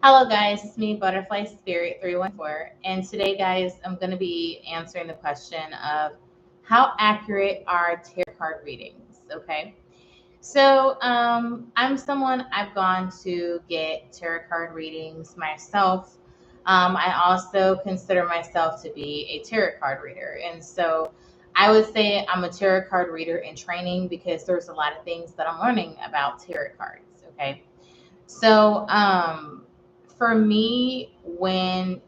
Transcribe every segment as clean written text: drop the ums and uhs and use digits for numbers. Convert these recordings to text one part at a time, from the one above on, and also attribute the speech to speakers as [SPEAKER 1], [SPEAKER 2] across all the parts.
[SPEAKER 1] Hello, guys. It's me, Butterfly Spirit 314. And today, guys, I'm going to be answering the question of how accurate are tarot card readings? Okay. I'm someone I've gone to get tarot card readings myself. I also consider myself to be a tarot card reader. And so I would say I'm a tarot card reader in training because there's a lot of things that I'm learning about tarot cards. Okay. So, for me, when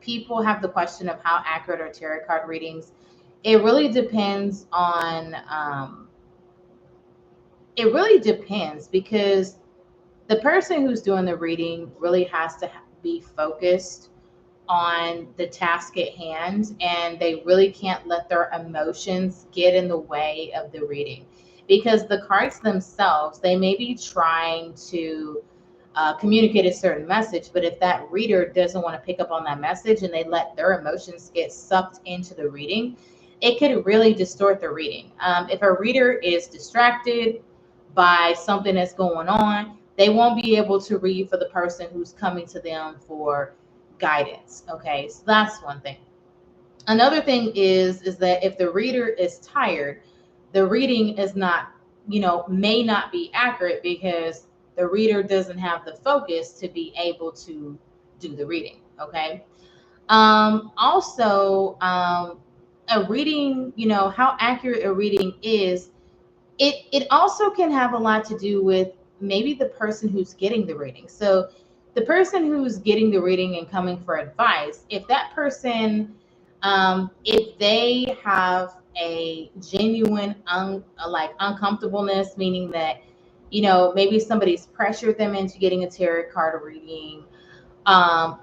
[SPEAKER 1] people have the question of how accurate are tarot card readings, it really depends on. It really depends because the person who's doing the reading really has to be focused on the task at hand, and they really can't let their emotions get in the way of the reading because the cards themselves, they may be trying to communicate a certain message, but if that reader doesn't want to pick up on that message and they let their emotions get sucked into the reading, it could really distort the reading. If a reader is distracted by something that's going on, they won't be able to read for the person who's coming to them for guidance. Okay, so that's one thing. Another thing is that if the reader is tired, the reading is not, may not be accurate because the reader doesn't have the focus to be able to do the reading. Okay. Also, a reading, how accurate a reading is, it also can have a lot to do with maybe the person who's getting the reading. So the person who's getting the reading and coming for advice, if that person, if they have a genuine like uncomfortableness, meaning that maybe somebody's pressured them into getting a tarot card reading,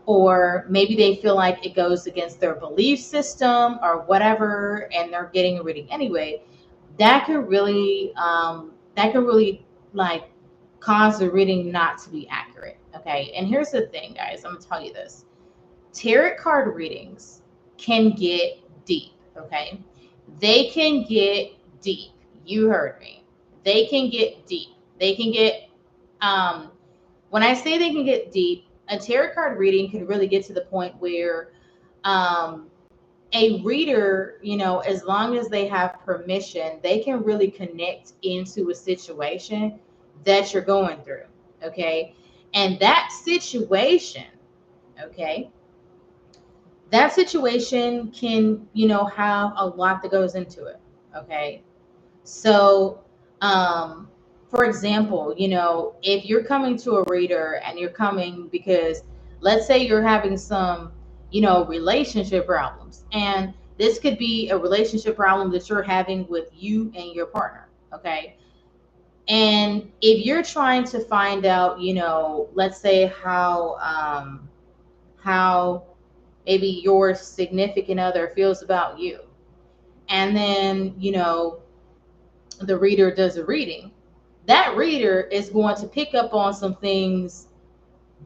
[SPEAKER 1] or maybe they feel like it goes against their belief system or whatever, and they're getting a reading anyway. That could really like cause the reading not to be accurate. Okay, and here's the thing, guys. I'm gonna tell you this: tarot card readings can get deep. Okay, they can get deep. You heard me. They can get deep. They can get um, when I say they can get deep, a tarot card reading can really get to the point where um, a reader, as long as they have permission, they can really connect into a situation that you're going through. Okay. And okay, that situation can, have a lot that goes into it. Okay. So, um, for example, if you're coming to a reader and you're coming because let's say you're having some, relationship problems, and this could be a relationship problem that you're having with you and your partner. Okay. And if you're trying to find out, let's say how maybe your significant other feels about you, and then, the reader does a reading, that reader is going to pick up on some things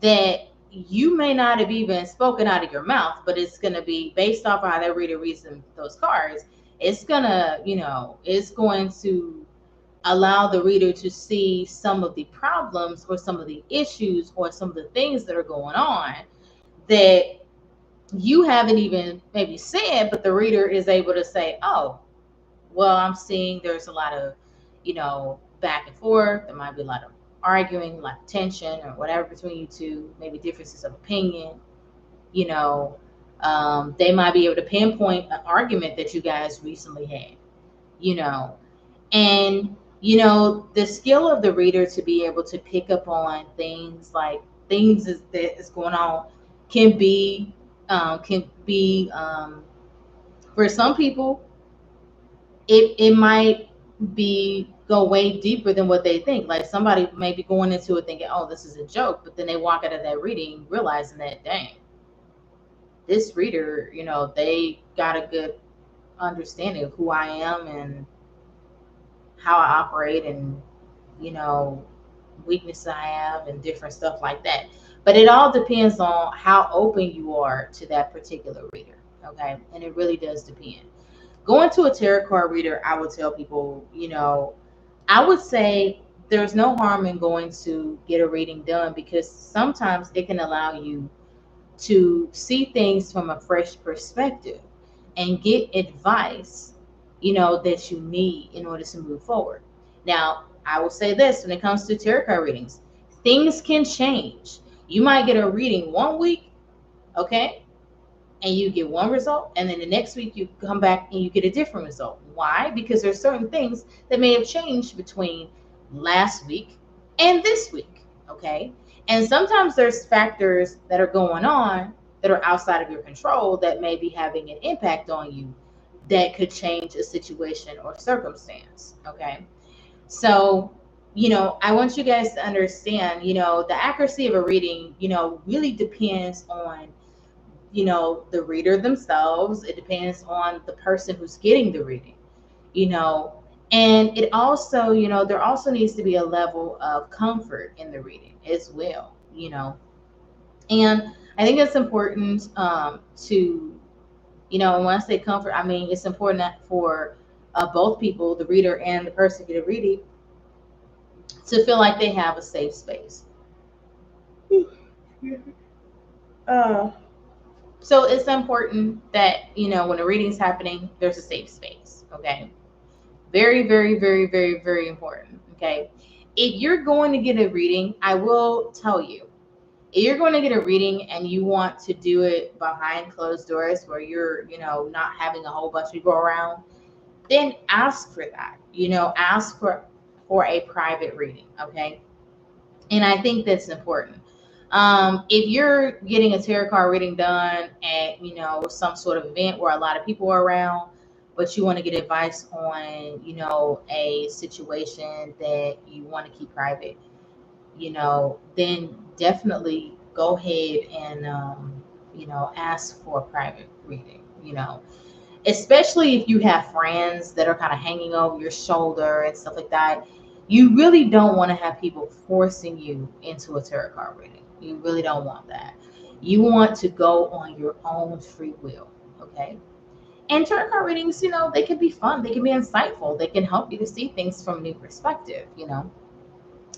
[SPEAKER 1] that you may not have even spoken out of your mouth, but it's going to be based off of how that reader reads those cards. It's going to allow the reader to see some of the problems or some of the issues or some of the things that are going on that you haven't even maybe said, but the reader is able to say, oh, well, I'm seeing there's a lot of, back and forth. There might be a lot of arguing, a lot of tension or whatever between you two, maybe differences of opinion. You know, they might be able to pinpoint an argument that you guys recently had, you know, and, the skill of the reader to be able to pick up on things like that is going on can be for some people it might be go way deeper than what they think. Like somebody may be going into it thinking, "Oh, this is a joke," but then they walk out of that reading realizing that, dang, this reader, they got a good understanding of who I am and how I operate, and you know weaknesses I have and different stuff like that. But it all depends on how open you are to that particular reader. Okay, and it really does depend. Going to a tarot card reader, I would tell people, I would say there's no harm in going to get a reading done, because sometimes it can allow you to see things from a fresh perspective and get advice, that you need in order to move forward. Now, I will say this: when it comes to tarot card readings, things can change. You might get a reading one week, okay, and you get one result, and then the next week you come back and you get a different result. Why? Because there's certain things that may have changed between last week and this week, okay? And sometimes there's factors that are going on that are outside of your control that may be having an impact on you, that could change a situation or circumstance, okay? So, I want you guys to understand, the accuracy of a reading, really depends on, the reader themselves. It depends on the person who's getting the reading, you know, and it also, there also needs to be a level of comfort in the reading as well, and I think it's important, to, and when I say comfort, I mean it's important that for both people, the reader and the person getting reading, to feel like they have a safe space. Uh, so it's important that, when a reading's happening, there's a safe space. Okay. Very, very, very, very, very important. Okay. If you're going to get a reading, I will tell you, if you're going to get a reading and you want to do it behind closed doors where you're, not having a whole bunch of people around, then ask for that. Ask for a private reading. Okay. And I think that's important. If you're getting a tarot card reading done at, some sort of event where a lot of people are around, but you want to get advice on, a situation that you want to keep private, then definitely go ahead and, ask for a private reading, especially if you have friends that are kind of hanging over your shoulder and stuff like that. You really don't want to have people forcing you into a tarot card reading. You really don't want that. You want to go on your own free will. Okay. And tarot card readings, they can be fun, they can be insightful, they can help you to see things from a new perspective,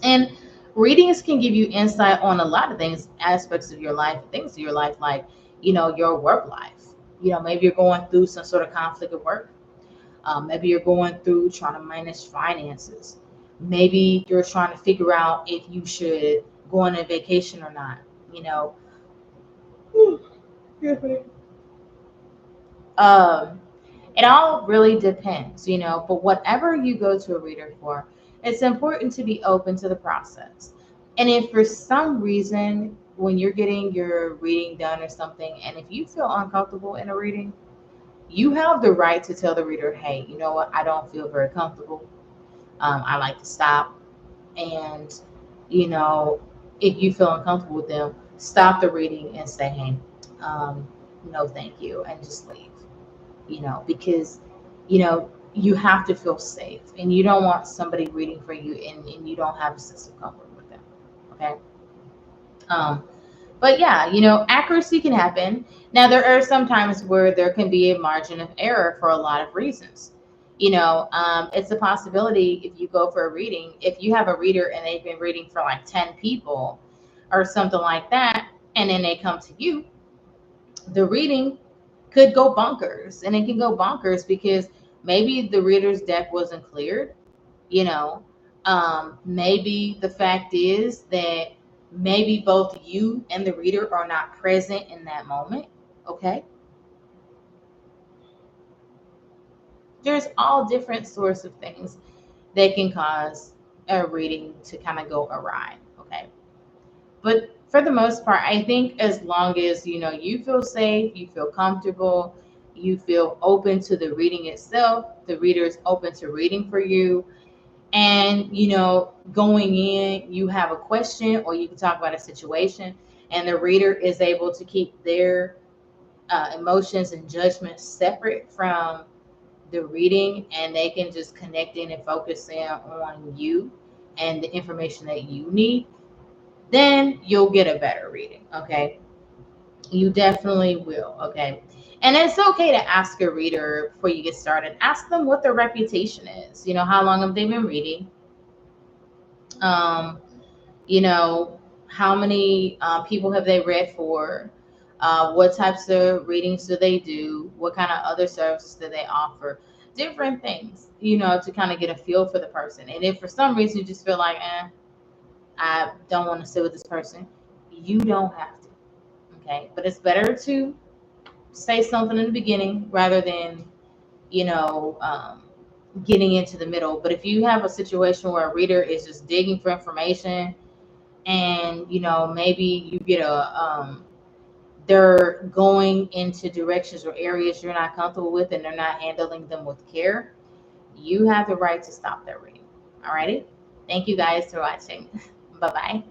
[SPEAKER 1] and readings can give you insight on a lot of things, aspects of your life, things of your life, like, your work life. Maybe you're going through some sort of conflict at work. Maybe you're going through trying to manage finances. Maybe you're trying to figure out if you should go on a vacation or not. You know, um, it all really depends, but whatever you go to a reader for, it's important to be open to the process. And if for some reason, when you're getting your reading done or something, and if you feel uncomfortable in a reading, you have the right to tell the reader, hey, you know what, I don't feel very comfortable. I like to stop. And, you know, if you feel uncomfortable with them, stop the reading and say, hey, um, no, thank you, and just leave, because, you have to feel safe, and you don't want somebody reading for you, and you don't have a sense of comfort with them. Okay. Um, but yeah, accuracy can happen. Now, there are some times where there can be a margin of error for a lot of reasons. It's a possibility if you go for a reading, if you have a reader and they've been reading for like 10 people or something like that, and then they come to you, the reading could go bonkers. And it can go bonkers because maybe the reader's deck wasn't cleared, you know. Maybe the fact is that maybe both you and the reader are not present in that moment. Okay. There's all different sorts of things that can cause a reading to kind of go awry. Okay. But for the most part, I think as long as, you feel safe, you feel comfortable, you feel open to the reading itself, the reader is open to reading for you, and, going in, you have a question or you can talk about a situation, and the reader is able to keep their emotions and judgments separate from the reading, and they can just connect in and focus in on you and the information that you need, then you'll get a better reading. Okay. You definitely will. Okay. And it's okay to ask a reader before you get started. Ask them what their reputation is. How long have they been reading? Um, you know, how many people have they read for? What types of readings do they do? What kind of other services do they offer? Different things, to kind of get a feel for the person. And if for some reason you just feel like, I don't want to sit with this person, you don't have to. Okay. But it's better to say something in the beginning rather than, you know, um, getting into the middle. But if you have a situation where a reader is just digging for information, and maybe you get they're going into directions or areas you're not comfortable with and they're not handling them with care, you have the right to stop their reading. Alrighty, thank you guys for watching. Bye bye.